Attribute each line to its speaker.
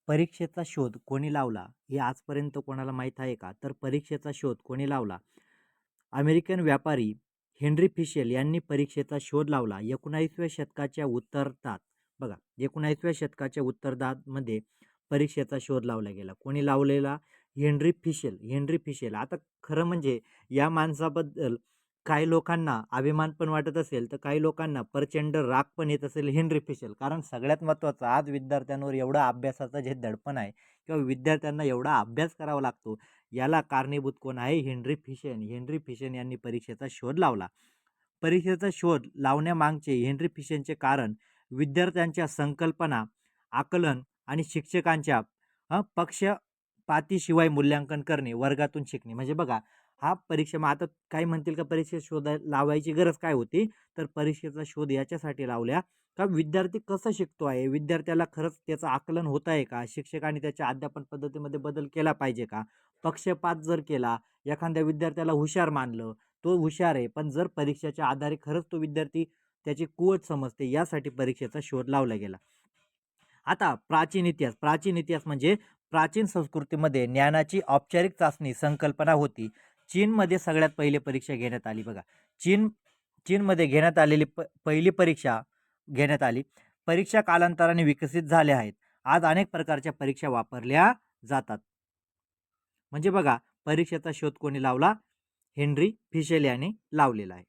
Speaker 1: परीक्षेचा शोध कोणी लावला हे आजपर्यंत कोणाला माहीत आहे का? तर परीक्षेचा शोध कोणी लावला? अमेरिकन व्यापारी हेनरी फिशेल यांनी परीक्षेचा शोध लावला. 19व्या शतकाच्या उत्तरार्धात बघा, 19व्या शतकाच्या उत्तरार्धामध्ये परीक्षेचा शोध लावला गेला. कोणी लावलेला? हेनरी फिशेल. हेनरी फिशेल. आता खरं म्हणजे या माणसाबद्दल काही लोकांना अभिमान पण वाटत असेल, तर काही लोकांना प्रचंड राग पण येत असेल हेनरी फिशेल. कारण सगळ्यात महत्त्वाचं आज विद्यार्थ्यांवर एवढं अभ्यासाचं जे दडपण आहे किंवा विद्यार्थ्यांना एवढा अभ्यास करावा लागतो, याला कारणीभूत कोण आहे? हेनरी फिशेन. हेनरी फिशेन यांनी परीक्षेचा शोध लावला. परीक्षेचा शोध लावण्यामागचे हेनरी फिशेनचे कारण विद्यार्थ्यांच्या संकल्पना, आकलन आणि शिक्षकांच्या पक्षपातीशिवाय मूल्यांकन करणे, वर्गातून शिकणे. म्हणजे बघा, हा परीक्षा मग आता काही म्हणतील का परीक्षेत शोध लावायची गरज काय होती? तर परीक्षेचा शोध याच्यासाठी लावल्या का विद्यार्थी कसं शिकतो आहे? विद्यार्थ्याला खरंच त्याचं आकलन होत आहे का? शिक्षकांनी त्याच्या अध्यापन पद्धतीमध्ये बदल केला पाहिजे का? पक्षपात जर केला, एखाद्या विद्यार्थ्याला हुशार मानलं, तो हुशार आहे, पण जर परीक्षेच्या आधारे खरंच तो विद्यार्थी त्याची कुवत समजते, यासाठी परीक्षेचा शोध लावला गेला. आता प्राचीन इतिहास. प्राचीन इतिहास म्हणजे प्राचीन संस्कृतीमध्ये ज्ञानाची औपचारिक चाचणी संकल्पना होती. चीनमध्ये सगळ्यात पहिली परीक्षा घेण्यात आली बघा. चीनमध्ये घेण्यात आलेली पहिली परीक्षा घेण्यात आली. परीक्षा कालांतराने विकसित झाल्या आहेत. आज अनेक प्रकारच्या परीक्षा वापरल्या जातात. म्हणजे बघा, परीक्षेचा शोध कोणी लावला? हेनरी फिशेल याने लावलेला आहे.